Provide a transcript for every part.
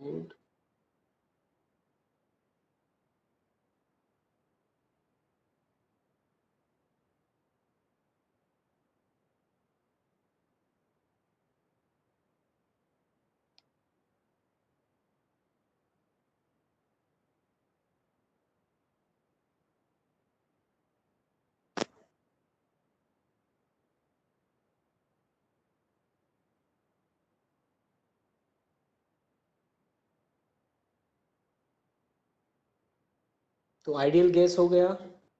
Good. तो ideal gas हो गया,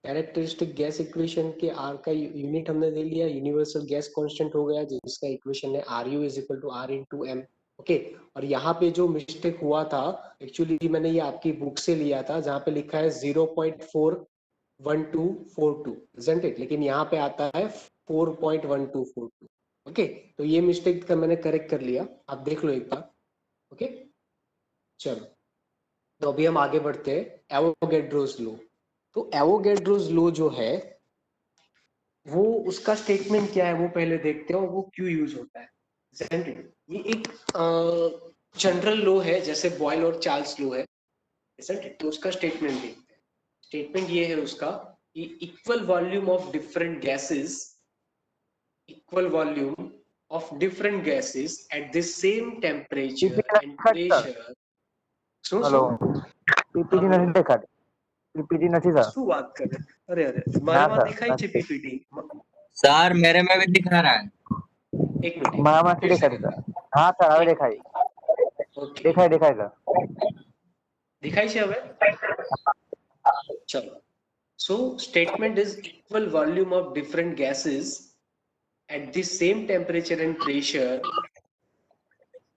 कैरेक्टरिस्टिक गैस इक्वेशन के आर का यूनिट हमने दे लिया, यूनिवर्सल गैस कांस्टेंट हो गया जिसका इक्वेशन है R U is equal to R into M. Okay, और यहाँ पे जो मिस्टेक हुआ था, एक्चुअली मैंने ये आपकी बुक से लिया था जहाँ पे लिखा है 0.41242, इजंट इट, लेकिन यहाँ पे आता है 4.1242। ओके, तो ये मिस्टेक का मैंने करेक्ट कर लिया, आप देख लो एक बार। ओके, चलो, तो अभी हम आगे बढ़ते हैं एवोगैड्रोस लॉ। तो एवोगैड्रोस लॉ जो है वो उसका स्टेटमेंट क्या है वो पहले देखते हैं और वो क्यों यूज होता है। ये एक जनरल लॉ है जैसे बॉयल और चार्ल्स लॉ है, तो उसका स्टेटमेंट देखते हैं। स्टेटमेंट ये है उसका कि equal volume of different gases, equal volume of different gases at the same temperature and pressure. सुनो हेलो, सुनो, हाँ पीपीटी बोलो, નથી દેખાતી, पीपीटी નથી सर। શું વાત કરે? અરે અરે, ના મારામાં સર, દેખાય છે પીપીટી। सर मेरे में भी दिखा रहा है। एक મારામાં मिनट નથી फिर से દેખાતી સર। હા સર, હવે एक દેખાય, ओके, દેખાય દેખાય સર। दिखाई છે હવે? चलो, so statement is equal volume of different gases at the same temperature and pressure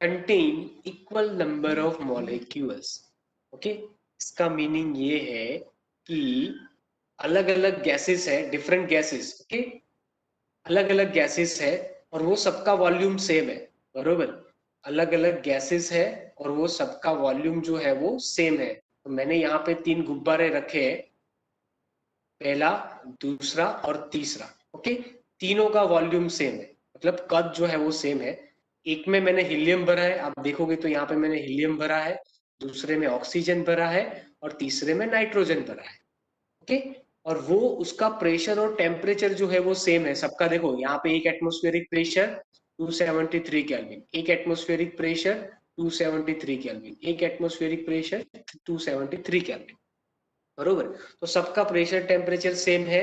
contain equal number of molecules। Okay, इसका मीनिंग ये है कि अलग अलग गैसेस है, डिफरेंट गैसेस, ओके, अलग अलग गैसेस है और वो सबका वॉल्यूम सेम है, बरोबर। अलग अलग गैसेस है और वो सबका वॉल्यूम जो है वो सेम है। तो मैंने यहाँ पे 3 गुब्बारे रखे हैं, पहला, दूसरा और तीसरा। ओके, तीनों का वॉल्यूम सेम है, मतलब कद जो है वो सेम है। एक में मैंने हीलियम भरा है, आप देखोगे तो यहाँ पे मैंने हीलियम भरा है, दूसरे में ऑक्सीजन भरा है और तीसरे में नाइट्रोजन भरा है। ओके, और वो उसका प्रेशर और टेम्परेचर जो है वो सेम है सबका। देखो यहाँ पे एक एटमॉस्फेरिक प्रेशर 273 केल्विन, एक एटमॉस्फेरिक प्रेशर 273 केल्विन, एक एटमॉस्फेरिक प्रेशर 273 केल्विन, बरोबर। तो सबका प्रेशर टेम्परेचर सेम है,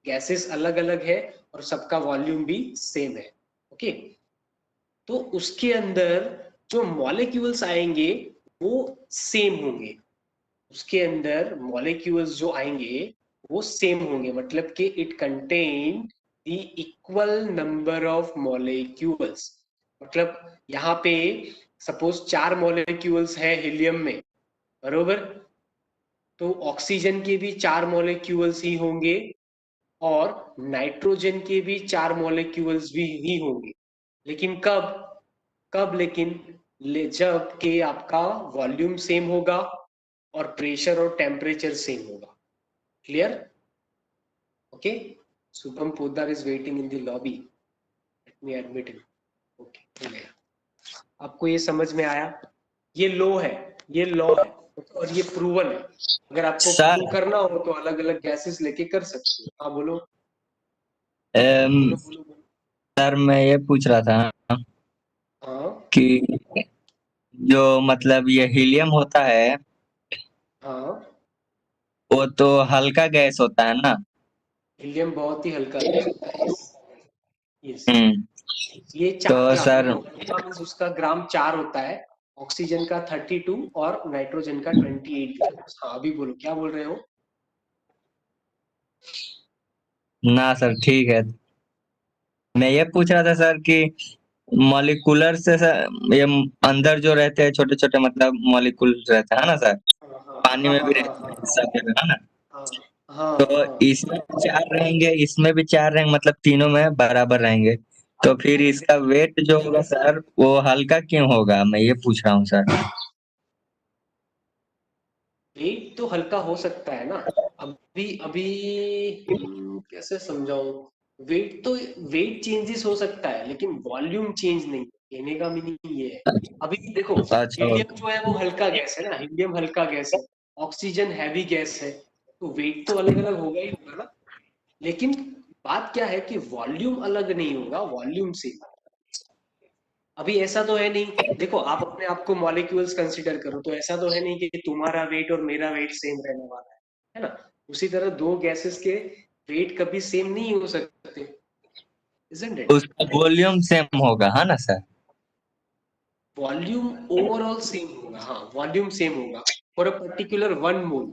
गैसेस अलग अलग है और सबका वॉल्यूम भी सेम है। ओके, तो उसके अंदर जो मॉलिक्यूल्स आएंगे वो सेम होंगे, उसके अंदर मॉलिक्यूल्स जो आएंगे वो सेम होंगे, मतलब कि it contain the equal number of molecules. मतलब यहाँ पे सपोज 4 मॉलिक्यूल्स है हीलियम में, बरोबर, तो ऑक्सीजन के भी 4 मॉलिक्यूल्स ही होंगे और नाइट्रोजन के भी 4 मॉलिक्यूल्स भी ही होंगे। लेकिन कब, कब लेकिन जब कि आपका वॉल्यूम सेम होगा और प्रेशर और टेम्परेचर सेम होगा। Clear? Okay, Shubham Poddar is waiting in the lobby, let me admit him. Okay, हो गया। आपको ये समझ में आया? ये लॉ है, ये लॉ है और ये प्रूवन है। अगर आपको सर प्रूव करना हो तो अलग अलग गैसेस लेके कर सकते हो। हाँ बोलो, एम, बोलो बोलो बोलो। सर मैं ये पूछ रहा था हाँ कि जो मतलब ये हीलियम होता है हाँ, वो तो हल्का गैस होता है ना। हीलियम बहुत ही हल्का गैस होता है। यस, हम्म। ये तो 4 ग्राम, सर मतलब हल्का मीन्स उसका ग्राम 4 होता है, ऑक्सीजन का 32 और नाइट्रोजन का 28 ग्राम। हाँ अभी बोलो, क्या बोल रहे हो? ना सर ठीक है, मैं ये पूछ रहा था सर कि मॉलिक्यूलर से सर ये अंदर जो रहते हैं छोटे छोटे मतलब मॉलिक्यूल रहते हैं ना सर, हाँ हाँ पानी हाँ में हाँ भी हाँ रहते हाँ हैं सब जगह है ना। हाँ हाँ तो हाँ। इसमें भी 4 रहेंगे, इसमें भी 4 रहेंगे, मतलब तीनों में बराबर रहेंगे। तो फिर इसका वेट जो होगा सर वो हल्का क्यों होगा, मैं ये पूछ रहा हूँ सर। वेट तो हल्का हो सकता है ना। अभी अभी कैसे समझाऊं? वेट तो, वेट चेंजेस हो सकता है लेकिन वॉल्यूम चेंज नहीं। कहने का मीनिंग ये है। अभी देखो अच्छा हीलियम जो है वो हल्का गैस है ना, हीलियम हल्का गैस है, ऑक्सीजन हैवी गैस है, तो वेट तो अलग अलग होगा ही होगा ना। लेकिन बात क्या है कि वॉल्यूम अलग नहीं होगा, वॉल्यूम से। अभी ऐसा तो है नहीं, देखो आप अपने आप को मॉलिक्यूल्स कंसीडर करो, तो ऐसा तो है नहीं कि तुम्हारा वेट और मेरा वेट सेम रहने वाला है ना। उसी तरह दो गैसेस के वेट कभी सेम नहीं हो सकते, isn't it? उसका वॉल्यूम सेम होगा, है ना सर? वॉल्यूम ओवरऑल सेम होगा, हाँ वॉल्यूम सेम होगा फॉर अ पर्टिकुलर 1 मोल।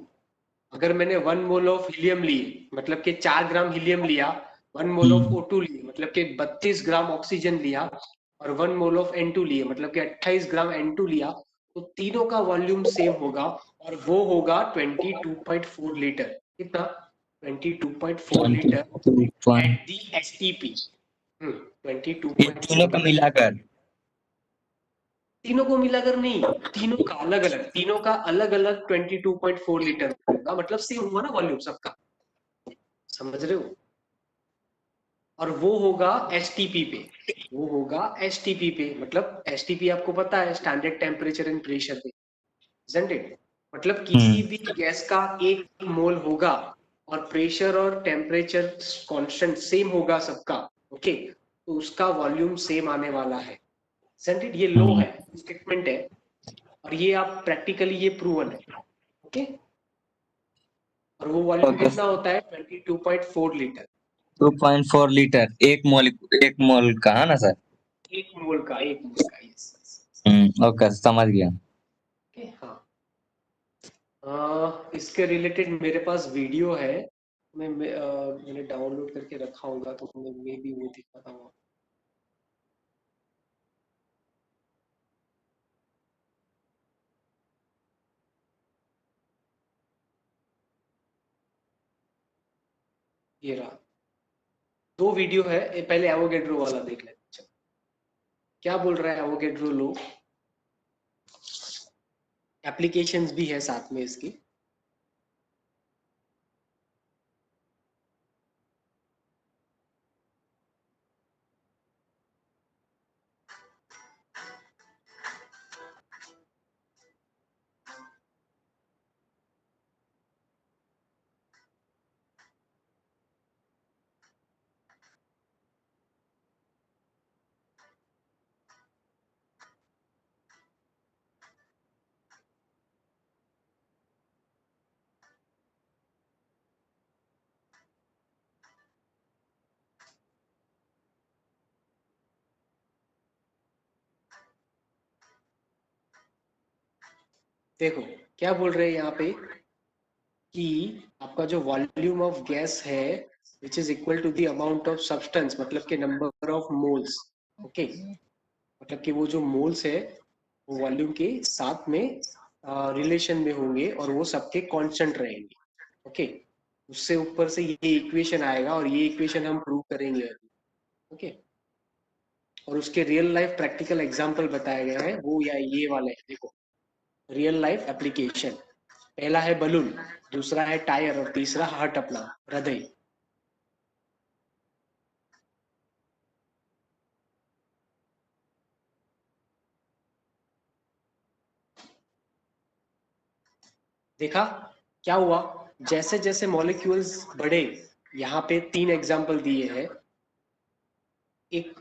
अगर मैंने 1 मोल ऑफ हीलियम लिए मतलब कि 4 ग्राम हीलियम लिया, 1 मोल ऑफ O2 लिए मतलब कि 32 ग्राम ऑक्सीजन लिया, और 1 मोल ऑफ N2 लिए मतलब कि 28 ग्राम N2 लिया, तो तीनों का वॉल्यूम सेम होगा और वो होगा 22.4 लीटर। कितना? 22.4 लीटर 22 एट दी STP। ये तीनों 22.4 का लीटर। मिलाकर। तीनों को मिलाकर नहीं, तीनों का अलग अलग, तीनों का अलग अलग 22.4 लीटर होगा, मतलब सेम हुआ ना वॉल्यूम सबका, समझ रहे हो। और वो होगा एसटीपी पे, वो होगा एसटीपी पे, मतलब एसटीपी आपको पता है स्टैंडर्ड टेम्परेचर एंड प्रेशर पे, isn't it? मतलब किसी भी गैस का 1 मोल होगा और प्रेशर और टेम्परेचर कांस्टेंट सेम होगा सबका, ओके, तो उसका वॉल्यूम सेम आने वाला है, isn't it? ये लो है, स्टेटमेंट है, और ये आप प्रैक्टिकली ये प्रूवन है, ओके। और वो वॉल्यूम ओके। कितना होता है? 22.4 लीटर। 2.4 लीटर एक मोल का, है ना सर? 1 मोल का, 1 मोल का, यस। ओके, समझ गया। ओके, हाँ। इसके रिलेटेड मेरे पास वीडियो है, मैंने डाउनलोड करके रखा होगा, तो मैं मे भी वो दिखाता हूँ। ये रहा, 2 वीडियो है, पहले एवोगैड्रो वाला देख लेते हैं। क्या बोल रहा है एवोगैड्रो लो, एप्लीकेशंस भी है साथ में इसकी। देखो क्या बोल रहे हैं यहाँ पे कि आपका जो वॉल्यूम ऑफ गैस है which is equal to the amount of substance, मतलब के नंबर ऑफ मोल्स, ओके, मतलब कि वो जो मोल्स है वो वॉल्यूम के साथ में रिलेशन में होंगे और वो सबके कांस्टेंट रहेंगे, ओके। उससे ऊपर से ये इक्वेशन आएगा और ये इक्वेशन हम प्रूव करेंगे अभी, ओके। और उसके रियल लाइफ प्रैक्टिकल एग्जांपल बताया गया है, वो या ये वाले है, देखो रियल लाइफ एप्लीकेशन। पहला है बलून, दूसरा है टायर और तीसरा हार्ट, अपना हृदय। देखा क्या हुआ? जैसे जैसे मॉलिक्यूल्स बढ़े, यहाँ पे 3 एग्जाम्पल दिए हैं। एक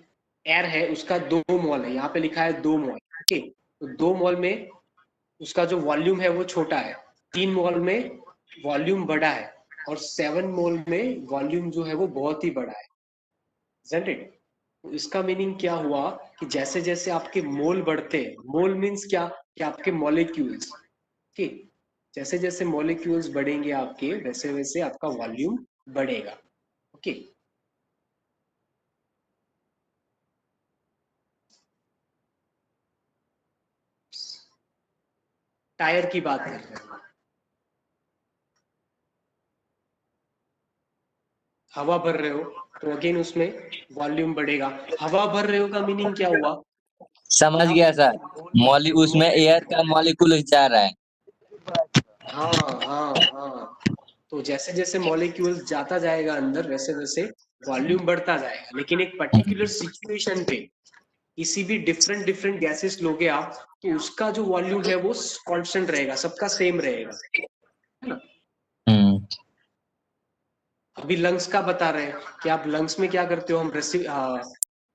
एयर है, उसका 2 मोल है, यहाँ पे लिखा है 2 मोल, ओके। तो 2 मोल में उसका जो वॉल्यूम है वो छोटा है, 3 मोल में वॉल्यूम बड़ा है, और 7 मोल में वॉल्यूम जो है वो बहुत ही बड़ा है, isn't it? तो इसका मीनिंग क्या हुआ कि जैसे जैसे आपके मोल बढ़ते हैं, मोल मीन्स क्या कि आपके मॉलिक्यूल्स, ठीक, जैसे जैसे मॉलिक्यूल्स बढ़ेंगे आपके, वैसे वैसे आपका वॉल्यूम बढ़ेगा, ओके। टायर की बात कर रहे हैं, हवा भर रहे हो तो अगेन उसमें वॉल्यूम बढ़ेगा। हवा भर रहे हो का मीनिंग क्या हुआ? समझ आप गया सर। मॉलि जो उसमें मोल, एयर का मॉलिक्यूल जा रहा है। हाँ हाँ हाँ, तो जैसे जैसे मॉलिक्यूल्स जाता जाएगा अंदर, वैसे वैसे वॉल्यूम बढ़ता जाएगा, लेकिन एक पर्टिकुलर सिचुएशन पे किसी भी डिफरेंट डिफरेंट गैसेस लोगे आप, तो उसका जो वॉल्यूम है वो कांस्टेंट रहेगा, सबका सेम रहेगा, है ना। हम्म अभी लंग्स का बता रहे हैं कि आप लंग्स में क्या करते हो, हम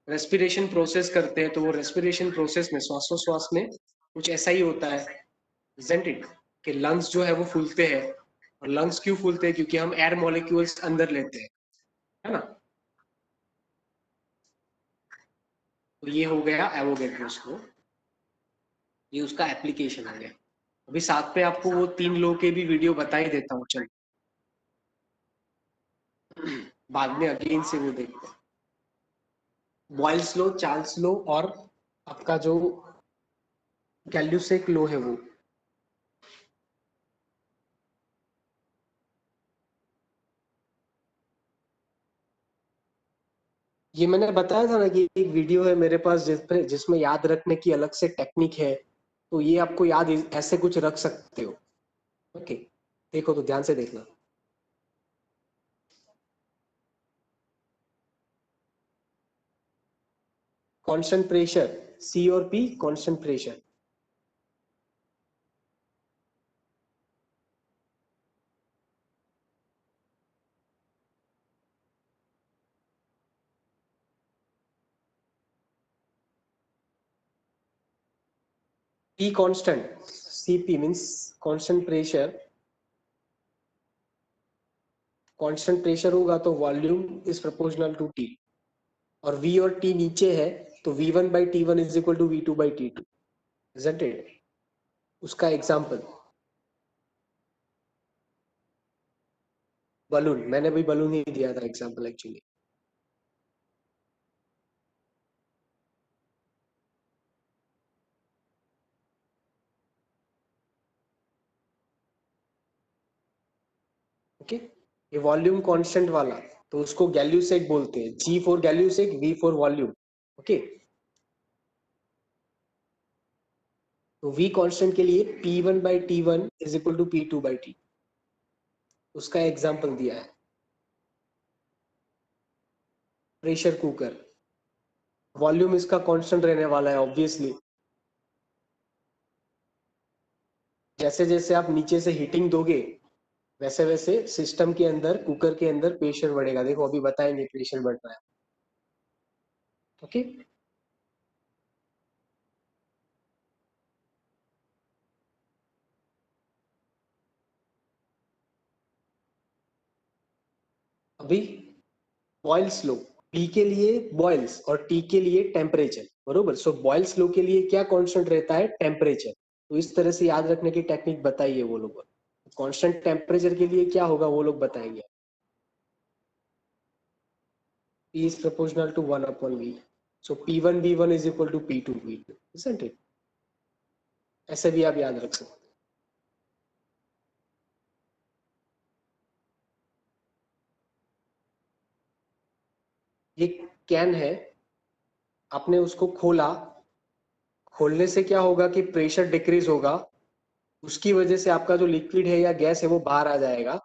रेस्पिरेशन प्रोसेस करते हैं, तो वो रेस्पिरेशन प्रोसेस में श्वासोश्वास में कुछ ऐसा ही होता है, isn't it? कि लंग्स जो है वो फूलते हैं, और लंग्स क्यों फूलते हैं, क्योंकि हम एयर मॉलिक्यूल्स अंदर लेते हैं, है ना। तो ये हो गया एवोगैड्रोस को, ये उसका एप्लीकेशन हो गया। अभी साथ पे आपको वो 3 लोग के भी वीडियो बता ही देता हूँ, चलो बाद में अगेन से वो देखते हैं। बॉयल्स लो, चार्ल्स लो, और आपका जो गैल्यूसेक लो है वो। ये मैंने बताया था ना कि एक वीडियो है मेरे पास जिसमें याद रखने की अलग से टेक्निक है, तो ये आपको याद ऐसे कुछ रख सकते हो। ओके, देखो तो ध्यान से देखना। कांस्टेंट प्रेशर सी और P, constant pressure. P constant, Cp means constant pressure, constant pressure होगा तो volume is proportional to T, और V और T नीचे है तो V1 by T1 is equal to V2 by T2, isn't it? उसका example balloon, मैंने भी बलून ही दिया था एग्जांपल एक्चुअली। ओके, ये वॉल्यूम कांस्टेंट वाला, तो उसको गैल्यूसेक बोलते हैं, G for Gay Lussac, V for volume. Okay, तो V कांस्टेंट के लिए P1 by T1 is equal to P2 by T, उसका एग्जांपल दिया है। प्रेशर कुकर, वॉल्यूम इसका कांस्टेंट रहने वाला है ऑब्वियसली, जैसे जैसे आप नीचे से हीटिंग दोगे वैसे वैसे सिस्टम के अंदर, कुकर के अंदर प्रेशर बढ़ेगा। देखो अभी बताएंगे प्रेशर बढ़ रहा है। ओके, अभी बॉयल्स लो, पी के लिए बॉयल्स और टी के लिए टेम्परेचर, बरोबर। सो बॉयल्स लो के लिए क्या कांस्टेंट रहता है, टेम्परेचर। तो इस तरह से याद रखने की टेक्निक बताइए वो लोग। कांस्टेंट टेम्परेचर के लिए क्या होगा वो लोग बताएंगे। P is proportional to 1 upon V. So P1 V1 is equal to P2 V2, isn't it? ऐसे भी आप याद रख सकते। ये कैन है, आपने उसको खोला, खोलने से क्या होगा कि प्रेशर डिक्रीज होगा, उसकी वजह से आपका जो लिक्विड है या गैस है वो बाहर आ जाएगा,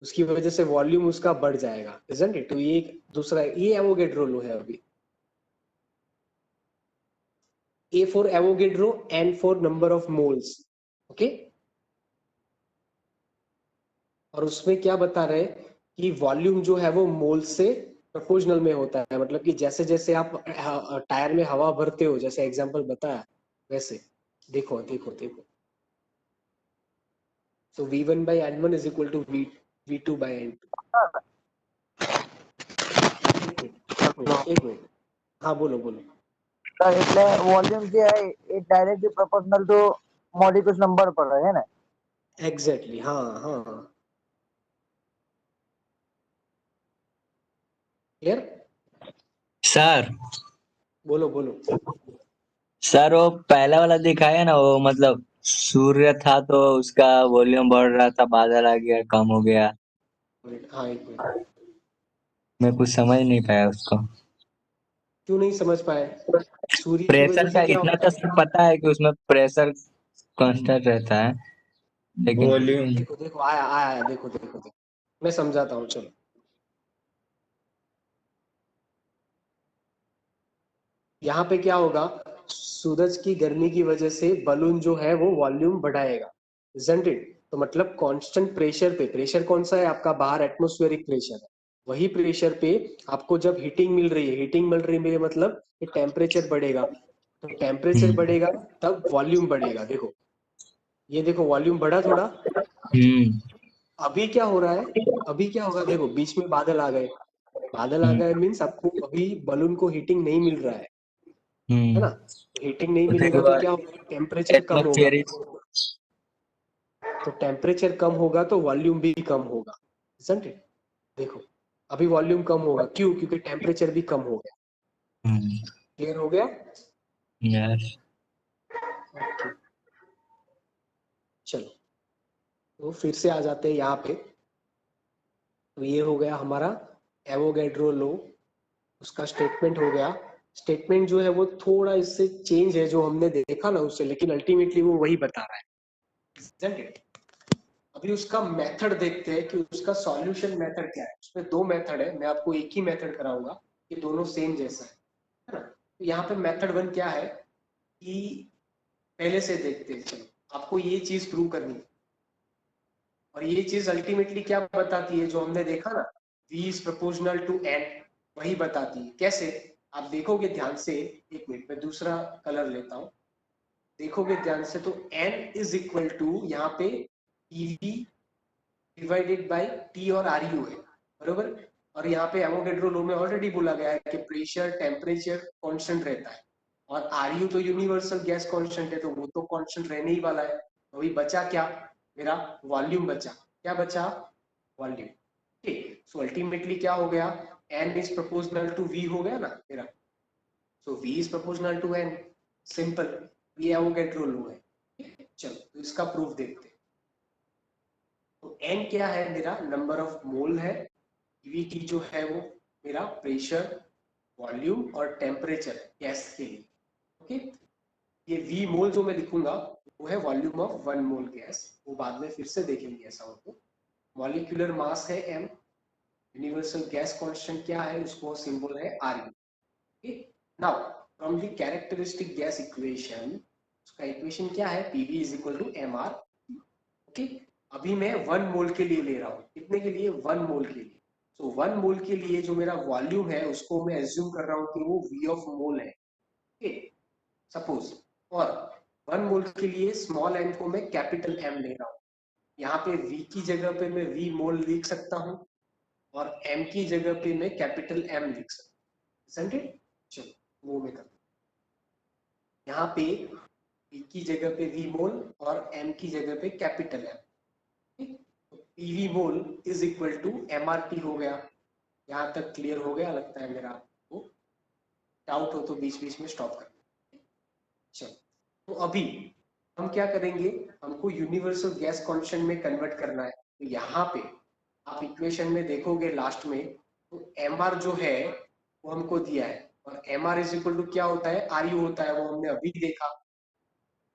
उसकी वजह से वॉल्यूम उसका बढ़ जाएगा, isn't it? तो ये एक दूसरा, ये एवोगैड्रो लो है अभी। A for Avogadro, N for number of moles, okay. और उसमें क्या बता रहे कि वॉल्यूम जो है वो मोल से प्रोपोर्शनल में होता है, मतलब कि जैसे जैसे आप टायर में हवा भरते हो, जैसे एग्जांपल बताया वैसे। देखो देखो देखो, so V1 by N1 is equal to V2 by N2। एक मिनट, हाँ बोलो बोलो। સર એટલે વોલ્યુમ જે है એ directly proportional to molecules number પર है ना। एग्जैक्टली, हाँ हाँ, क्लियर। सर बोलो बोलो। सर वो पहला वाला दिखाया ना, वो मतलब सूर्य था तो उसका वॉल्यूम बढ़ रहा था, बादल आ गया कम हो गया। हाँ एक मिनट, मैं कुछ समझ नहीं पाया उसको। क्यों नहीं समझ पाए। सूर्य की वजह प्रेशर से का क्या इतना होता तो है। सिर्फ पता है कि उसमें प्रेशर कांस्टेंट रहता है, लेकिन वॉल्यूम। देखो देखो, आया आया आया, देखो देखो देखो, मैं समझाता हूँ चलो। यहाँ पे क्या होगा, सूरज की गर्मी की वजह से बलून जो है वो वॉल्यूम बढ़ाएगा, isn't it? तो मतलब कांस्टेंट प्रेशर पे, प्रेशर कौन सा है आपका, बाहर एटमॉस्फेरिक प्रेशर है, वही प्रेशर पे आपको जब हीटिंग मिल रही है, हीटिंग मिल रही है मतलब टेम्परेचर बढ़ेगा, तो टेम्परेचर हम्म बढ़ेगा तब वॉल्यूम बढ़ेगा। देखो ये देखो वॉल्यूम बढ़ा थोड़ा। हम्म अभी क्या हो रहा है, अभी क्या होगा, देखो बीच में बादल आ गए, बादल आ हम्म गए मीन्स आपको अभी बलून को हीटिंग नहीं मिल रहा है ना, हम्म हीटिंग नहीं तो मिलेगा देखो तो क्या होगा, टेम्परेचर कम होगा, एटमॉस्फेरिक। तो टेम्परेचर कम होगा तो वॉल्यूम भी कम होगा, isn't it? देखो अभी वॉल्यूम कम होगा, क्यों, क्योंकि टेम्परेचर भी कम हो गया। क्लियर हो गया? यस। ओके चलो, तो फिर से आ जाते हैं यहाँ पे। तो ये हो गया हमारा एवोगैड्रो लो, उसका स्टेटमेंट हो गया। स्टेटमेंट जो है वो थोड़ा इससे चेंज है जो हमने देखा ना उससे, लेकिन अल्टीमेटली वो वही बता रहा है, isn't it? अभी उसका मेथड देखते हैं कि उसका सॉल्यूशन मेथड क्या है। उसमें दो मेथड है, मैं आपको एक ही मेथड कराऊंगा, ये दोनों सेम जैसा है ना। तो यहाँ पे मेथड वन क्या है कि पहले से देखते हैं, चलो आपको ये चीज प्रूव करनी है, और ये चीज अल्टीमेटली क्या बताती है जो हमने देखा ना, v is proportional to n, वही बताती है। कैसे, आप देखोगे ध्यान से, एक मिनट में दूसरा कलर लेता हूं, देखोगे ध्यान से तो n इज इक्वल टू यहाँ पे pv डिवाइडेड बाय t और ru है, बरोबर। और यहाँ पे एवोगैड्रो लो में ऑलरेडी बोला गया है कि प्रेशर टेम्परेचर कांस्टेंट रहता है, और ru तो यूनिवर्सल गैस कांस्टेंट है, तो वो तो कांस्टेंट रहने ही वाला है। तो अभी बचा क्या, मेरा वॉल्यूम बचा, क्या बचा, वॉल्यूम। ठीक, सो अल्टीमेटली क्या हो गया, n is proportional to v हो गया ना मेरा, so v is proportional to n, simple, ये एवोगैड्रो लो है। चलो तो इसका प्रूफ देखते हैं। तो n क्या है मेरा, नंबर ऑफ मोल है, EVT जो है वो मेरा प्रेशर वॉल्यूम और टेम्परेचर गैस के लिए, ओके। ये V मोल जो मैं लिखूंगा वो है वॉल्यूम ऑफ 1 मोल गैस, वो बाद में फिर से देखेंगे ऐसा हो तो। मॉलिक्यूलर मास है m, यूनिवर्सल गैस कांस्टेंट क्या है, उसको सिंबल है Ru, okay. Now from the characteristic gas equation, उसका इक्वेशन क्या है, PV is equal to mR, okay. अभी मैं 1 मोल के लिए ले रहा हूँ, कितने के लिए, 1 मोल के लिए। तो 1 मोल के लिए जो मेरा वॉल्यूम है उसको मैं एज्यूम कर रहा हूँ कि वो V ऑफ मोल है, ओके, सपोज। और 1 मोल के लिए स्मॉल m को मैं कैपिटल M ले रहा हूँ, यहाँ पे V की जगह पे मैं V मोल लिख सकता हूँ, और M की जगह पे मैं कैपिटल M लिख सकता हूँ, चलो वो मैं करता हूँ। यहाँ पे V की जगह पे V मोल और M की जगह पे capital M, PV mole is equal to MRT हो गया। यहाँ तक क्लियर हो गया लगता है मेरा आपको, डाउट हो तो बीच बीच में स्टॉप कर। चलो तो अभी हम क्या करेंगे, हमको यूनिवर्सल गैस कांस्टेंट में कन्वर्ट करना है। तो यहाँ पे आप इक्वेशन में देखोगे लास्ट में, तो एम आर जो है वो हमको दिया है, और M R is equal to क्या होता है, आर यू होता है, वो हमने अभी देखा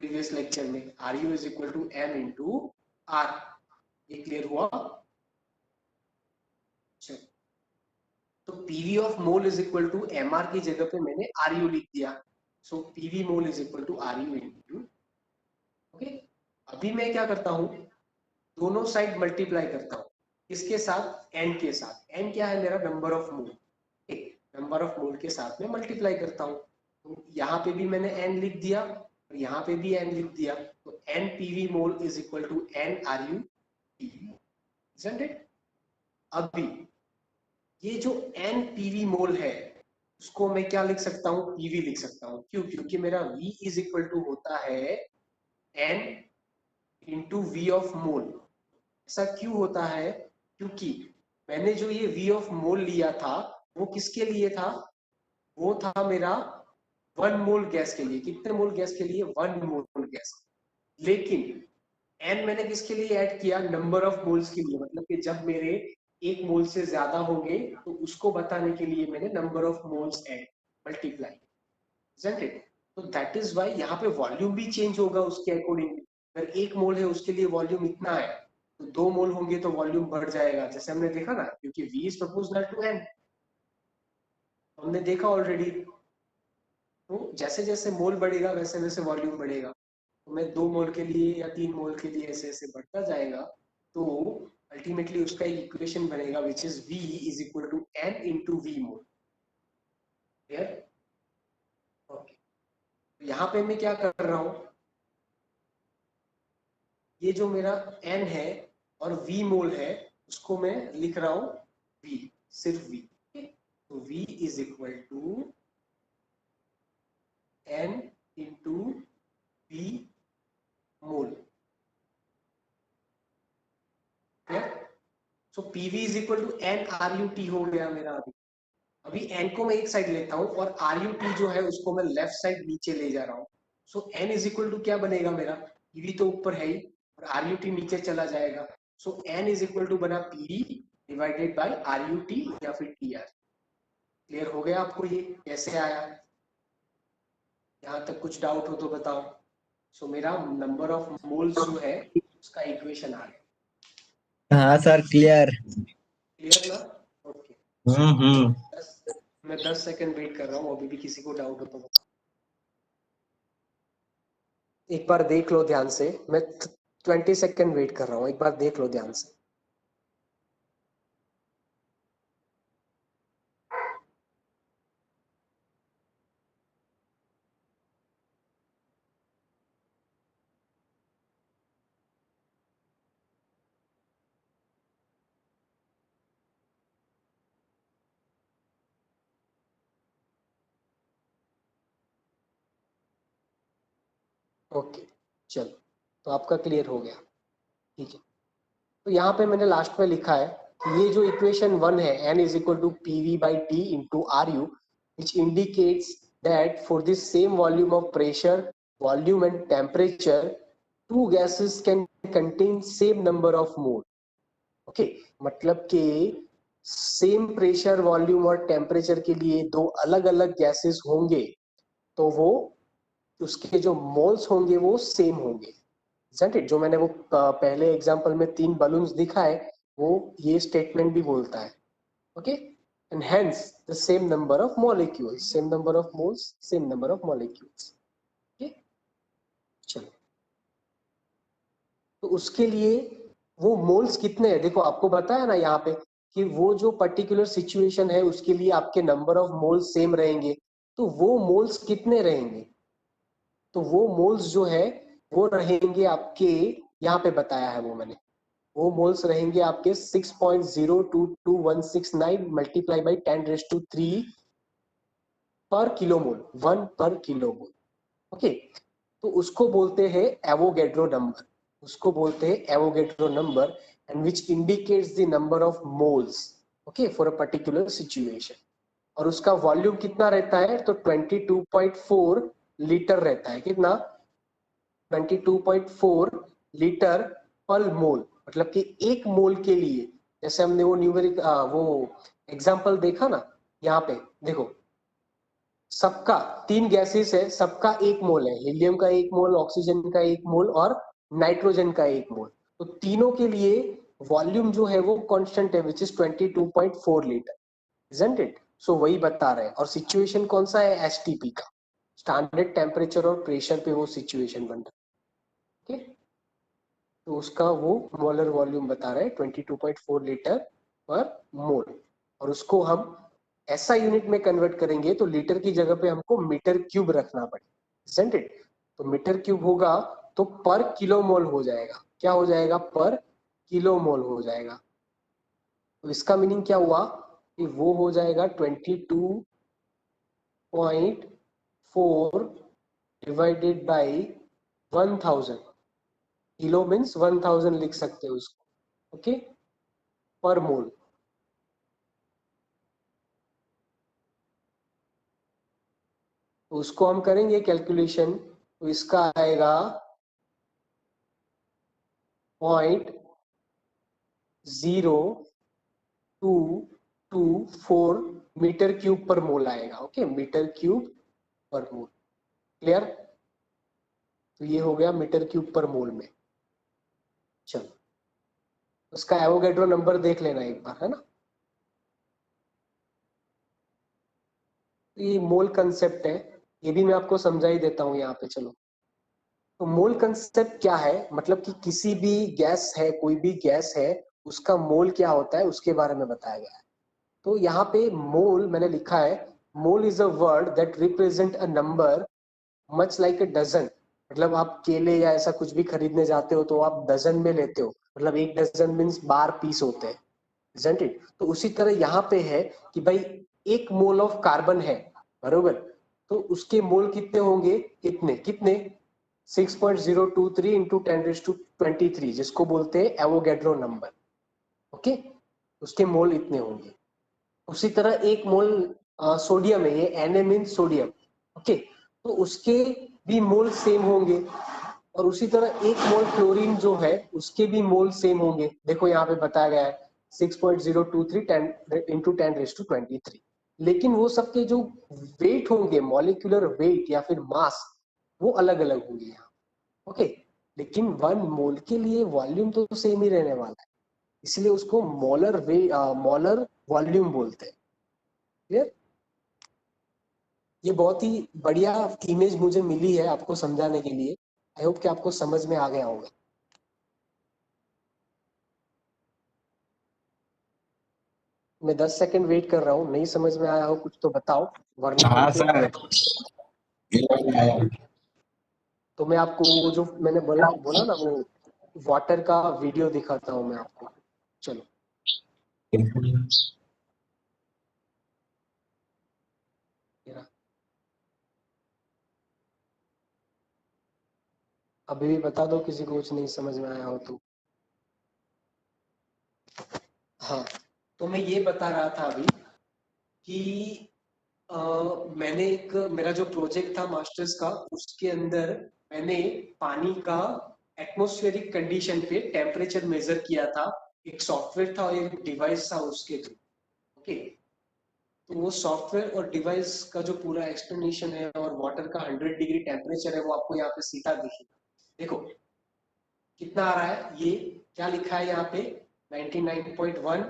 प्रीवियस लेक्चर में, R U is equal to M into R. ये क्लियर हुआ? चलो तो PV of mole is equal to M R की जगह पे मैंने आर यू लिख दिया, so PV mole is equal to R U into, okay. अभी मैं क्या करता हूँ, दोनों साइड मल्टीप्लाई करता हूँ, इसके साथ एन के साथ, एन क्या है मेरा, number of mole, number of mole के साथ में मल्टीप्लाई करता हूँ। तो यहाँ पे भी मैंने एन लिख दिया और यहाँ पे भी एन लिख दिया, तो N PV mole is equal to N R U PV, isn't it? अभी ये जो n पीवी मोल है उसको मैं क्या लिख सकता हूँ, पीवी लिख सकता हूँ, क्यों, क्योंकि मेरा v इज इक्वल टू होता है n into V of mole. ऐसा क्यों होता है, क्योंकि मैंने जो ये v ऑफ मोल लिया था वो किसके लिए था, वो था मेरा 1 मोल गैस के लिए। कितने मोल गैस के लिए, 1 मोल गैस। लेकिन n मैंने किसके लिए ऐड किया, नंबर ऑफ मोल्स के लिए, मतलब कि जब मेरे 1 मोल से ज्यादा होंगे तो उसको बताने के लिए मैंने number of moles add multiply, isn't it? तो दैट इज व्हाई यहाँ पे वॉल्यूम भी चेंज होगा उसके अकॉर्डिंग। अगर 1 मोल है उसके लिए वॉल्यूम इतना है, तो 2 मोल होंगे तो वॉल्यूम बढ़ जाएगा, जैसे हमने देखा ना, क्योंकि v is proportional to n, हमने देखा ऑलरेडी। तो जैसे जैसे मोल बढ़ेगा वैसे वैसे वॉल्यूम बढ़ेगा। तो मैं 2 मोल के लिए या 3 मोल के लिए ऐसे ऐसे बढ़ता जाएगा, तो अल्टीमेटली उसका एक इक्वेशन बनेगा which is V is equal to N into V mole. Clear? Okay, यहाँ पे मैं क्या कर रहा हूँ, ये जो मेरा N है और V मोल है उसको मैं लिख रहा हूँ V, सिर्फ V। तो V is equal to N into V mole. So PV is equal to N R U T हो गया मेरा। अभी एन को मैं एक साइड लेता हूं और आर यू टी जो है उसको मैं लेफ्ट साइड नीचे ले जा रहा हूं। सो एन इज इक्वल टू क्या बनेगा मेरा, पीवी तो ऊपर है ही और आर यू टी नीचे चला जाएगा। So N is equal to बना PV divided by R U T या फिर टी आर। क्लियर हो गया आपको ये कैसे आया? यहाँ तक कुछ डाउट हो तो बताओ। सो मेरा नंबर ऑफ मोल्स जो है उसका इक्वेशन आ गया। हाँ सर, क्लियर। क्लियर ना? ओके, सो हम्म। मैं 10 सेकंड वेट कर रहा हूँ, अभी भी किसी को डाउट हो तो एक बार देख लो ध्यान से। मैं 20 सेकंड वेट कर रहा हूँ, एक बार देख लो ध्यान से। ओके, चलो, तो आपका क्लियर हो गया। ठीक है, तो यहाँ पे मैंने लास्ट में लिखा है कि ये जो इक्वेशन 1 है, n is equal to P V by T into R U, which indicates that for this same volume of pressure, volume and temperature, two gases can contain same number of mole. Okay, मतलब कि same pressure, volume और temperature के लिए दो अलग अलग gases होंगे तो वो उसके जो मोल्स होंगे वो सेम होंगे। जो मैंने वो पहले एग्जांपल में 3 बलून्स दिखाए वो ये स्टेटमेंट भी बोलता है। Okay, and hence the same number of molecules, same number of moles, same number of molecules. Okay, चलो, तो उसके लिए वो मोल्स कितने हैं देखो, आपको बताया ना यहाँ पे कि वो जो पर्टिकुलर सिचुएशन है उसके लिए आपके नंबर ऑफ मोल्स सेम रहेंगे। तो वो मोल्स कितने रहेंगे, तो वो मोल्स जो है वो रहेंगे आपके, यहाँ पे बताया है वो मैंने, वो मोल्स रहेंगे आपके 6.022169 मल्टीप्लाई बाई 10⁻³ पर किलोमोल, 1 पर किलोमोल। ओके, तो उसको बोलते हैं एवोगैड्रो नंबर, उसको बोलते हैं Avogadro number, and which indicates the number of moles okay for a particular situation. और उसका वॉल्यूम कितना रहता है, तो 22.4 लीटर रहता है। कितना? 22.4 लीटर पर मोल, मतलब कि एक मोल के लिए, जैसे हमने वो न्यूमेरिक वो एग्जांपल देखा ना, यहाँ पे देखो, सबका 3 गैसेस है, सबका 1 मोल है, हीलियम का 1 मोल, ऑक्सीजन का 1 मोल और नाइट्रोजन का 1 मोल। तो तीनों के लिए वॉल्यूम जो है वो कांस्टेंट है which is 22.4 litre, isn't it? So वही बता रहे हैं। और सिचुएशन कौन सा है? एसटीपी का, स्टैंडर्ड टेम्परेचर और प्रेशर पे वो सिचुएशन बन रहा है। ओके, तो उसका वो मोलर वॉल्यूम बता रहे हैं 22.4 लीटर पर मोल। और उसको हम ऐसा यूनिट में कन्वर्ट करेंगे तो लीटर की जगह पे हमको मीटर क्यूब रखना पड़ेगा, isn't it? तो मीटर क्यूब होगा तो पर किलो मोल हो जाएगा। क्या हो जाएगा? पर किलो मोल हो जाएगा। तो इसका मीनिंग क्या हुआ कि वो हो जाएगा 22.4 डिवाइडेड बाई 1000। किलो मीन्स 1000 लिख सकते हो उसको, ओके, पर मोल। तो उसको हम करेंगे कैलकुलेशन, तो इसका आएगा 0.0224 मीटर क्यूब पर मोल आएगा। ओके, मीटर क्यूब पर मोल। क्लियर? तो ये हो गया मीटर क्यूब पर मोल में। चलो, उसका एवोगैड्रो नंबर देख लेना एक बार, है ना। ये मोल कंसेप्ट है, ये भी मैं आपको समझा ही देता हूँ यहाँ पे। चलो, तो मोल कंसेप्ट क्या है, मतलब कि किसी भी गैस है, कोई भी गैस है, उसका मोल क्या होता है उसके बारे में बताया गया है। तो यहाँ पे मोल मैंने लिखा है, mole is a word that represent a number much like a dozen. मतलब आप केले या ऐसा कुछ भी खरीदने जाते हो तो आप डजन में लेते हो, मतलब एक डजन मीन्स 12 पीस होते हैं, isn't it? तो उसी तरह यहाँ पे है कि भाई एक मोल ऑफ कार्बन है, बरोबर, तो उसके मोल कितने होंगे, कितने कितने 6.023 इंटू 10⁻23, जिसको बोलते हैं एवोगैड्रो नंबर। ओके, उसके मोल इतने होंगे। उसी तरह एक मोल सोडियम है, ये Na मीन्स सोडियम। ओके, तो उसके भी मोल सेम होंगे। और उसी तरह एक मोल क्लोरीन जो है उसके भी मोल सेम होंगे। देखो यहाँ पे बताया गया है 6.023 इंटू 10⁻23। लेकिन वो सबके जो वेट होंगे, मॉलिक्यूलर वेट या फिर मास, वो अलग अलग होंगे यहाँ। ओके, लेकिन 1 मोल के लिए वॉल्यूम तो सेम ही रहने वाला है, इसलिए उसको मोलर वॉल्यूम बोलते हैं। क्लियर? ये बहुत ही बढ़िया इमेज मुझे मिली है आपको समझाने के लिए। आई होप कि आपको समझ में आ गया होगा। मैं 10 सेकंड वेट कर रहा हूँ, नहीं समझ में आया हो कुछ तो बताओ, वरना हम हाँ फिर। सर। तो मैं आपको वो जो मैंने बोला बोला ना, वो वाटर का वीडियो दिखाता हूँ मैं आपको। चलो, ये रहा। अभी भी बता दो किसी को कुछ नहीं समझ में आया हो तो। हाँ, तो मैं ये बता रहा था अभी कि अ, मैंने एक मेरा जो प्रोजेक्ट था मास्टर्स का, उसके अंदर मैंने पानी का एटमॉस्फेरिक कंडीशन पे टेम्परेचर मेजर किया था। एक सॉफ्टवेयर था और एक डिवाइस था उसके थ्रू। ओके, तो वो सॉफ्टवेयर और डिवाइस का जो पूरा एक्सप्लेनेशन है और वाटर का 100 डिग्री टेम्परेचर है वो आपको यहाँ पे सीधा दिखेगा। देखो कितना आ रहा है, ये क्या लिखा है यहाँ पे 99.1,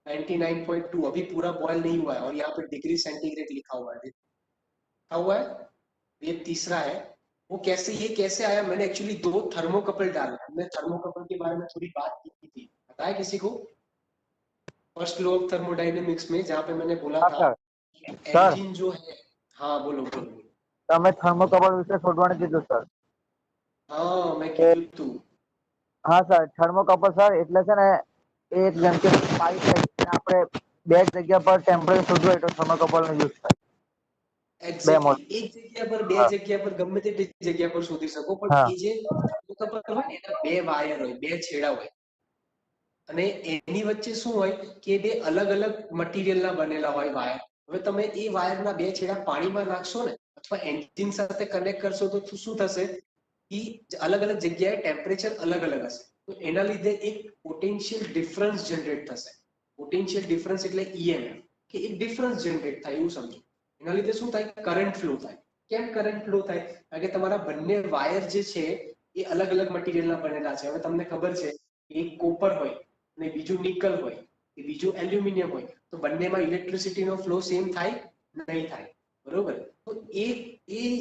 99.2, अभी पूरा बॉयल नहीं हुआ है, और यहाँ पे डिग्री सेंटीग्रेड लिखा हुआ है, लिखा हुआ है। ये तीसरा है। वो कैसे, ये कैसे आया, मैंने एक्चुअली 2 थर्मोकपल डाला। हमने थर्मोकपल के बारे में थोड़ी बात की थी, पता है किसी को, फर्स्ट लॉ ऑफ थर्मोडायनेमिक्स में, जहाँ पे मैंने बोला हाँ था सर। सर एंजिन जो है। हाँ बोलो बोलो बोलो। તમે થર્મોકપલ વિશે શોધવાનું કીધું સર. हाँ मैं એ कीधु तू। હા સર, થર્મોકપલ સર એટલે છે ને એ એક જેમ કે પાઇપ છે એને આપણે બે જગ્યા પર ટેમ્પરેચર શોધવું હોય તો થર્મોકપલનો યુઝ થાય. બે એક્ઝેક્ટલી મોડ. એક જગ્યા પર, બે હા જગ્યા પર ગમે તેટલી જગ્યા પર શોધી શકો, પણ હા એ જે થર્મોકપલ હોય ને એના 2 વાયર હોય, 2 છેડા હોય, અને એની વચ્ચે શું હોય કે બે અલગ અલગ મટીરિયલના બનેલા હોય વાયર। હવે તમે એ વાયરના 2 છેડા પાણીમાં નાખશો ને અથવા એન્જિન સાથે કનેક્ટ કરશો તો શું થશે कि अलग अलग जगह टेम्परेचर अलग अलग હશે, તો એના લીધે એક પોટેન્શિયલ ડિફરન્સ જનરેટ થશે। પોટેન્શિયલ ડિફરન્સ એટલે ईएमएफ, કે એક ડિફરન્સ જનરેટ થાય એવું સમજો। એના લીધે શું થાય, કરંટ ફ્લો થાય। કેમ કરંટ ફ્લો થાય, કારણ કે તમારા બંને વાયર જે છે એ અલગ અલગ મટીરિયલના બનેલા છે। હવે તમને ખબર છે એક કોપર હોય અને બીજું નિકલ હોય, કે બીજું એલ્યુમિનિયમ હોય, તો બંનેમાં ઇલેક્ટ્રિસિટીનો ફ્લો સેમ થાય નહીં થાય, બરોબર। તો એ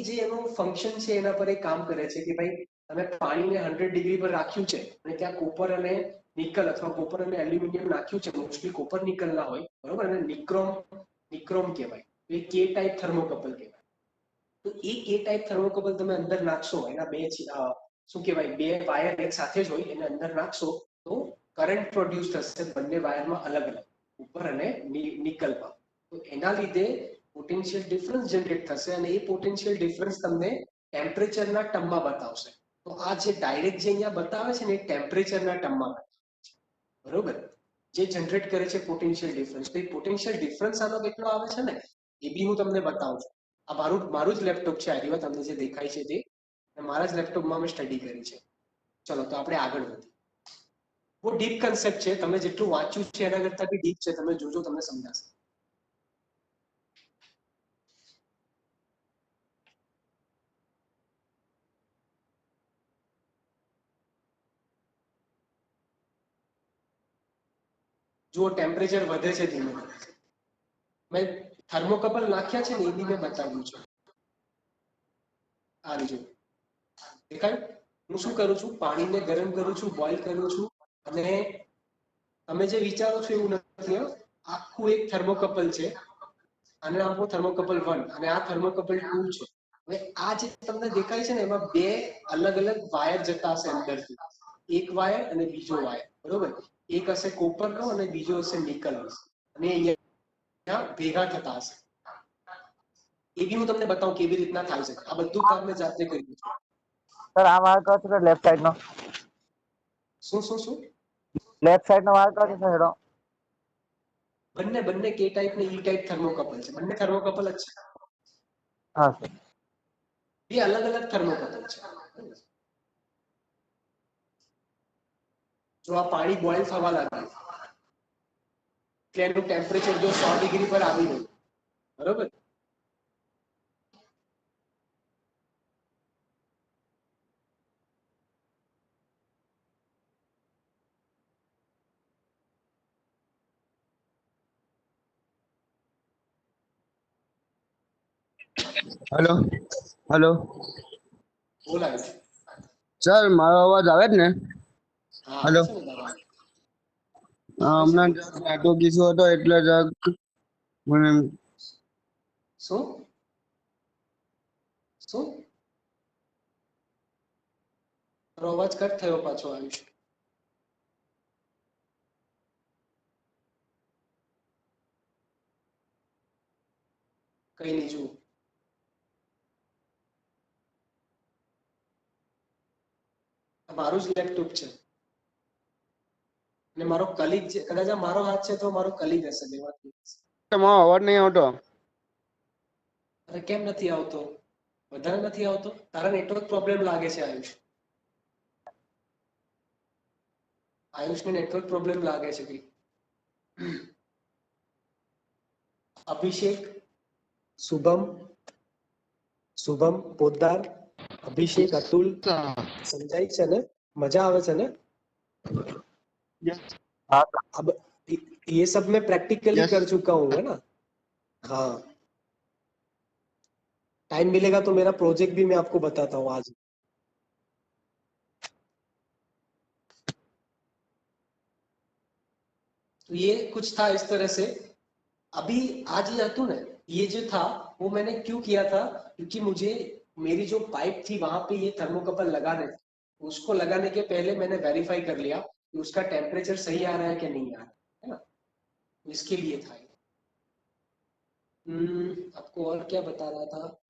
જે એનો ફંક્શન છે એના પર એ કામ કરે છે કે ભાઈ તમે પાણીને 100 ડિગ્રી પર રાખ્યું છે અને ત્યાં કોપર અને નિકલ અથવા કોપર અને એલ્યુમિનિયમ નાખ્યું છે, મોસ્ટલી કોપર નિકલ ના હોય, બરોબર, અને નિક્રોમ નિક્રોમ કહેવાય, તો એ કે ટાઈપ થર્મોકપલ કહેવાય। તો એ કે ટાઈપ થર્મોકપલ તમે અંદર નાખશો, એના બે શું કહેવાય, 2 વાયર એક સાથે જ હોય એને અંદર નાખશો તો કરંટ પ્રોડ્યુસ થશે બંને વાયરમાં અલગ અલગ, ઉપર અને નિકલમાં। તો એના લીધે પોટેન્શિયલ ડિફરન્સ જનરેટ થશે અને એ પોટેન્શિયલ ડિફરન્સ તમને ટેમ્પરેચરના ટર્મમાં બતાવશે। તો આ જે ડાયરેક્ટ જે અહીંયા બતાવે છે ને એ ટેમ્પરેચરના ટર્મમાં બતાવે છે, બરોબર, જે જનરેટ કરે છે પોટેન્શિયલ ડિફરન્સ। તો એ પોટેન્શિયલ ડિફરન્સ આનો કેટલો આવે છે ને એ બી હું તમને બતાવું છું। આ મારું જ લેપટોપ છે, આ તમને જે દેખાય છે તે મારા જ લેપટોપમાં મેં સ્ટડી કરી છે। ચલો તો આપણે આગળ વધીએ। બહુ ડીપ કન્સેપ્ટ છે, તમે જેટલું વાંચ્યું છે એના કરતા બી ડીપ છે, તમે જોજો તમને સમજાશે। જો ટેમ્પરેચર વધે છે ધીમે ધીમે, મેં થર્મોકપલ નાખ્યા છે ને એ બી મેં બતાવ્યું છે। આ લીજો દેખાય હું શું કરું છું પાણીને ગરમ કરું છું બોઇલ કરું છું અને તમે જે વિચારો છો એવું નથી આખું એક થર્મોકપલ છે અને આપણું થર્મોકપલ 1 અને આ થર્મોકપલ 2 છે હવે આ જે તમને દેખાય છે ને એમાં બે અલગ અલગ વાયર જતા હશે અંદરથી એક વાયર અને બીજો વાયર બરોબર એક હશે કોપરનો અને બીજો હશે નિકલનો અને અહીંયા ભેગા થતા હશે એ બી હું તમને બતાવું કેવી રીતના થાય છે આ બધું કામ મેં જાતે કર્યું છે સર આ વાયર કયો છે લેફ્ટ સાઈડ નો શું લેફ્ટ સાઈડ નો વાયર કયો છે સર બંને બંને કે ટાઈપ ને ઈ ટાઈપ થર્મોકપલ છે બંને થર્મોકપલ જ છે હા સર બે અલગ અલગ થર્મોકપલ છે જો આ પાણી બોઇલ થવા લાગ્યું એટલે એનું ટેમ્પરેચર જો 100 ડિગ્રી પર આવી ગયું બરોબર હેલો હેલો બોલાય છે સર મારો અવાજ આવે છે ને હા હેલો આવે છે ને દાદા? હમણાં નેટવર્ક ઇસ્યુ હતો એટલે જરાક મને શું શું તારો અવાજ કટ થયો પાછો આયુષ કઈ નહીં જુઓ મારું જ લેપટોપ છે અને મારો કલીગ છે કદાચ આ મારો હાથ છે તો મારો કલીગ હશે બેમાંથી તમારો અવાજ નહીં આવતો અરે કેમ નથી આવતો વધારે નથી આવતો તારા નેટવર્ક પ્રોબ્લેમ લાગે છે આયુષને નેટવર્ક પ્રોબ્લેમ લાગે છે કે અભિષેક શુભમ પોદ્દાર અભિષેક અતુલ સમજાય છે ને मजा આવે છે ને हाँ अब ये सब मैं प्रैक्टिकली कर चुका हूँ है ना हाँ टाइम मिलेगा तो मेरा प्रोजेक्ट भी मैं आपको बताता हूँ आज तो ये कुछ था इस तरह से अभी आज ये હતું ને ये जो था वो मैंने क्यों किया था क्योंकि मुझे मेरी जो पाइप थी वहां पे ये थर्मोकपल लगाने थे उसको लगाने के पहले मैंने वेरीफाई कर लिया कि उसका टेम्परेचर सही आ रहा है कि नहीं आ रहा है ना तो इसके लिए था आपको और क्या बता रहा था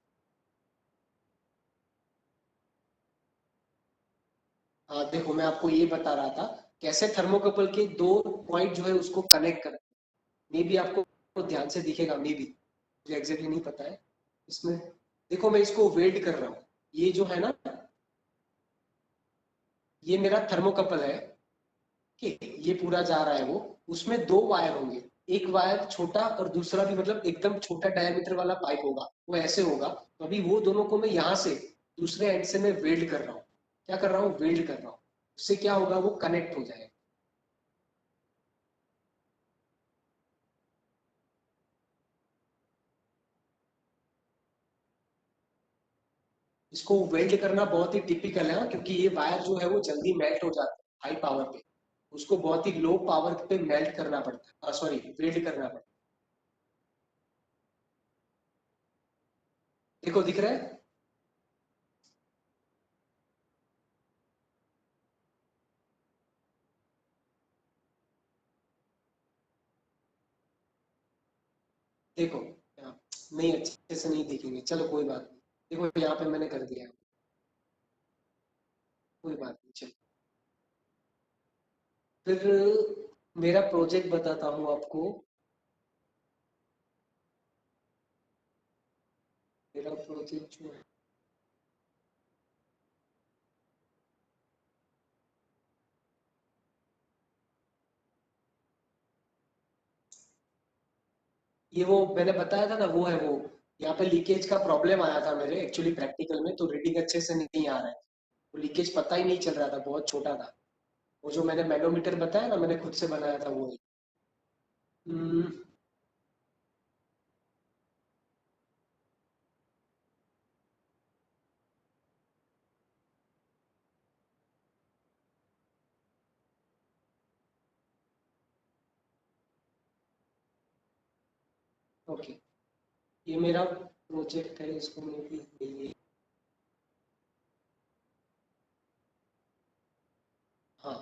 हाँ देखो मैं आपको ये बता रहा था कैसे थर्मोकपल के दो पॉइंट जो है उसको कनेक्ट कर मे भी आपको ध्यान से दिखेगा मे भी मुझे एग्जैक्टली नहीं पता है इसमें देखो मैं इसको वेल्ड कर रहा हूँ ये जो है ना ये मेरा थर्मोकपल है कि ये पूरा जा रहा है वो उसमें दो वायर होंगे एक वायर छोटा और दूसरा भी मतलब एकदम छोटा डायमीटर वाला पाइप होगा वो ऐसे होगा तो अभी वो दोनों को मैं यहाँ से दूसरे एंड से मैं वेल्ड कर रहा हूँ क्या कर रहा हूँ वेल्ड कर रहा हूँ उससे क्या होगा वो कनेक्ट हो जाएगा इसको वेल्ड करना बहुत ही टिपिकल है क्योंकि ये वायर जो है वो जल्दी मेल्ट हो जाता है हाई पावर पे उसको बहुत ही लो पावर पे मेल्ट करना पड़ता है सॉरी वेल्ड करना पड़ता है देखो दिख रहा है देखो नहीं अच्छे से नहीं दिखेंगे चलो कोई बात नहीं देखो यहाँ पे मैंने कर दिया कोई बात नहीं चलो फिर मेरा प्रोजेक्ट बताता हूँ आपको मेरा प्रोजेक्ट जो है ये वो मैंने बताया था ना वो है वो यहाँ पे लीकेज का प्रॉब्लम आया था मेरे एक्चुअली प्रैक्टिकल में तो रीडिंग अच्छे से नहीं आ रहा है तो लीकेज पता ही नहीं चल रहा था बहुत छोटा था वो जो मैंने मैनोमीटर बताया ना मैंने खुद से बनाया था वो हम्म, ओके, ये मेरा प्रोजेक्ट है, इसको मैं भी हाँ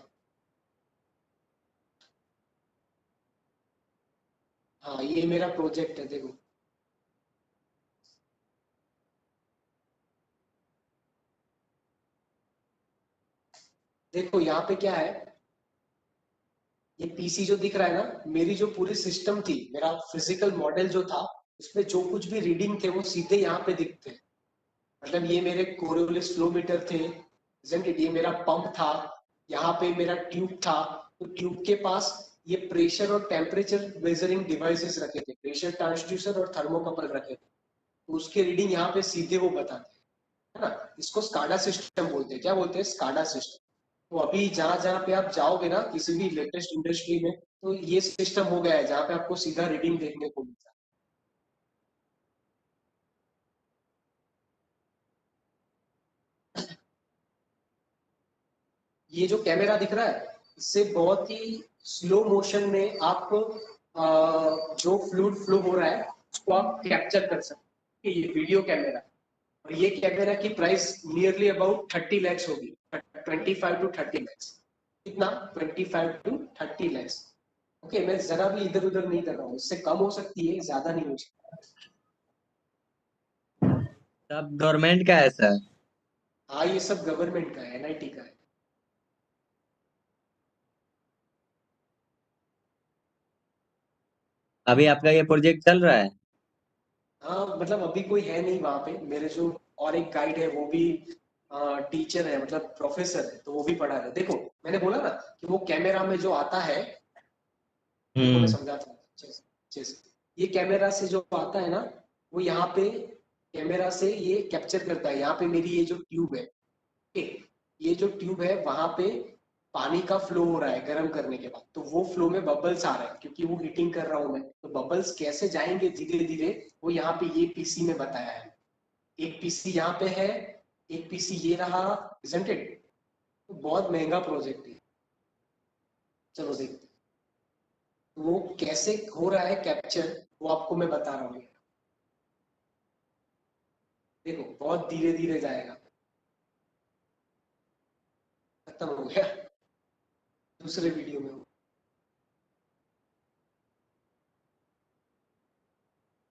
हाँ, ये मेरा प्रोजेक्ट है, देखो। देखो यहाँ पे क्या है, ये पीसी जो दिख रहा है ना, मेरी जो पूरी सिस्टम थी, मेरा फिजिकल मॉडल जो था, उसमें जो कुछ भी रीडिंग थे वो सीधे यहाँ पे दिखते हैं। मतलब ये मेरे कोरियोलिस फ्लो मीटर थे, isn't it? ये मेरा पंप था, यहाँ पे मेरा ट्यूब था, तो ट्यूब के पास ये प्रेशर और टेम्परेचर मेजरिंग डिवाइसेस रखे थे, प्रेशर ट्रांसड्यूसर और थर्मोकपल रखे थे, तो उसके रीडिंग यहाँ पे सीधे वो बताते हैं, है ना। इसको स्काडा सिस्टम बोलते हैं। क्या बोलते हैं? SCADA system. तो अभी जहां जहां पे आप जाओगे ना किसी भी लेटेस्ट इंडस्ट्री में, तो ये सिस्टम हो गया है जहाँ पे आपको सीधा रीडिंग देखने को मिलता है। ये जो कैमरा दिख रहा है, इससे बहुत ही स्लो मोशन में आप जो फ्लूइड फ्लो हो रहा है उसको आप कैप्चर कर सकते हैं। ये वीडियो कैमरा, और ये कैमरा की प्राइस नियरली अबाउट 30 lakhs होगी, 25 to 30 lakhs। कितना? 25 to 30 lakhs। ओके, मैं जरा भी इधर उधर नहीं कर रहा हूँ, इससे कम हो सकती है, ज्यादा नहीं हो सकती। सब गवर्नमेंट का है सर? हाँ, ये सब गवर्नमेंट का है, एनआईटी का है। अभी आपका ये प्रोजेक्ट चल रहा है? हाँ, मतलब अभी कोई है नहीं वहां पे, मेरे जो और एक गाइड है वो भी टीचर है, मतलब प्रोफेसर है, तो वो भी पढ़ा रहे। देखो, मैंने बोला ना कि वो कैमरा में जो आता है, देखो मैं हम्म। समझाता हूँ अच्छे से। ये कैमरा से जो आता है ना, वो यहाँ पे कैमरा से ये कैप्चर करता है। यहाँ पे मेरी ये जो ट्यूब है, ठीक, ये जो ट्यूब है वहां पे पानी का फ्लो हो रहा है गर्म करने के बाद, तो वो फ्लो में बबल्स आ रहे हैं क्योंकि वो हीटिंग कर रहा हूं मैं, तो बबल्स कैसे जाएंगे धीरे धीरे, वो यहाँ पे ये पीसी में बताया है। एक पीसी यहाँ पे है, एक पीसी ये रहा, isn't it? तो बहुत महंगा प्रोजेक्ट है। चलो देखते हैं वो कैसे हो रहा है कैप्चर, वो आपको मैं बता रहा हूँ। देखो, बहुत धीरे धीरे जाएगा। खत्म हो गया, दूसरे वीडियो में हूँ।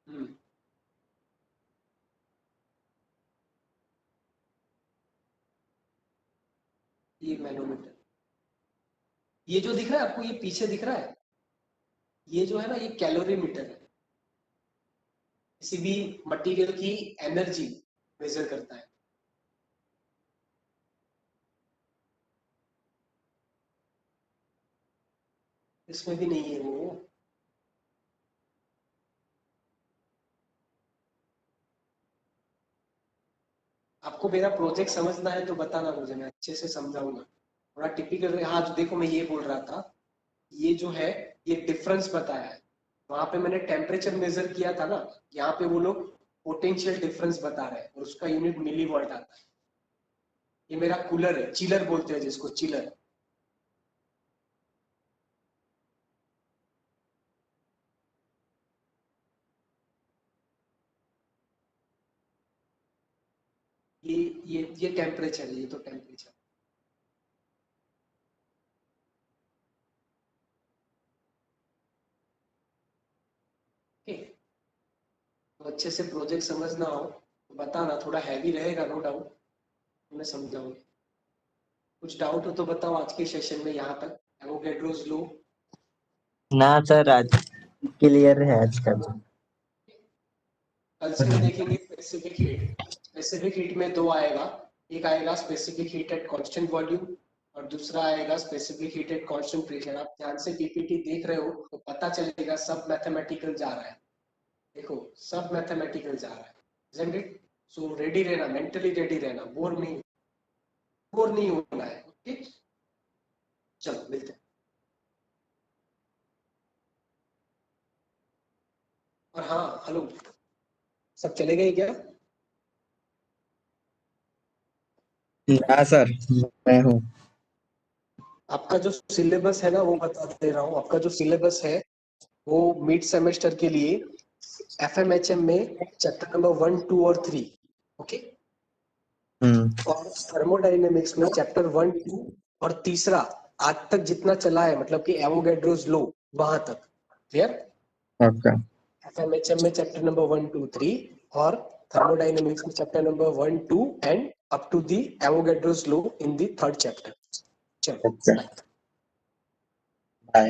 हम्म, ये मैनोमीटर, ये जो दिख रहा है आपको, ये पीछे दिख रहा है, ये जो है ना, ये कैलोरी मीटर है, किसी भी मटेरियल की एनर्जी मेजर करता है। इसमें भी नहीं है वो। आपको मेरा प्रोजेक्ट समझना है तो बताना मुझे, मैं अच्छे से समझाऊंगा। थोड़ा टिपिकल, हाँ जो देखो मैं ये बोल रहा था, ये जो है, ये डिफरेंस बताया है। वहां पे मैंने टेम्परेचर मेजर किया था ना, यहाँ पे वो लोग पोटेंशियल डिफरेंस बता रहे हैं, और उसका यूनिट मिली वॉल्ट आता है। ये मेरा कूलर है, चिलर बोलते हैं जिसको, चिलर। ये ये टेम्परेचर है, ये तो टेम्परेचर। ओके, तो अच्छे से प्रोजेक्ट समझना हो तो बताना, थोड़ा हैवी रहेगा नो डाउट, मैं समझाऊंगा। कुछ डाउट हो तो बताओ आज के सेशन में, यहाँ तक एवोगैड्रोस लो। ना सर, आज क्लियर है आज का। कल से हम देखेंगे स्पेसिफिक हीट। स्पेसिफिक हीट में दो आएगा, एक आएगा specific heat at constant volume, और दूसरा आएगा specific heat at constant pressure. आप ध्यान से पीपीटी देख रहे हो तो पता चलेगा सब मैथमेटिकल जा रहा है। देखो, सब मैथमेटिकल जा रहा है, isn't it? सो रेडी रहना, मेंटली रेडी रहना, बोर नहीं होना है। ओके, चलो मिलते हैं। और हाँ, हेलो, सब चले गए क्या? ना सर, मैं हूँ। आपका जो सिलेबस है ना, वो बता दे रहा हूँ। आपका जो सिलेबस है वो मिड सेमेस्टर के लिए एफएमएचएम में चैप्टर नंबर 1, 2 और 3, ओके। और थर्मोडायनेमिक्स में चैप्टर 1, 2 और तीसरा आज तक जितना चला है, मतलब कि एवोगैड्रोस लॉ, वहां तक। क्लियर? ओके। एफएमएचएम में चैप्टर नंबर 1, 2, 3 और थर्मोडायनेमिक्स में chapter number 1, 2 and up to the Avogadro's law in the 3rd chapter. चलो।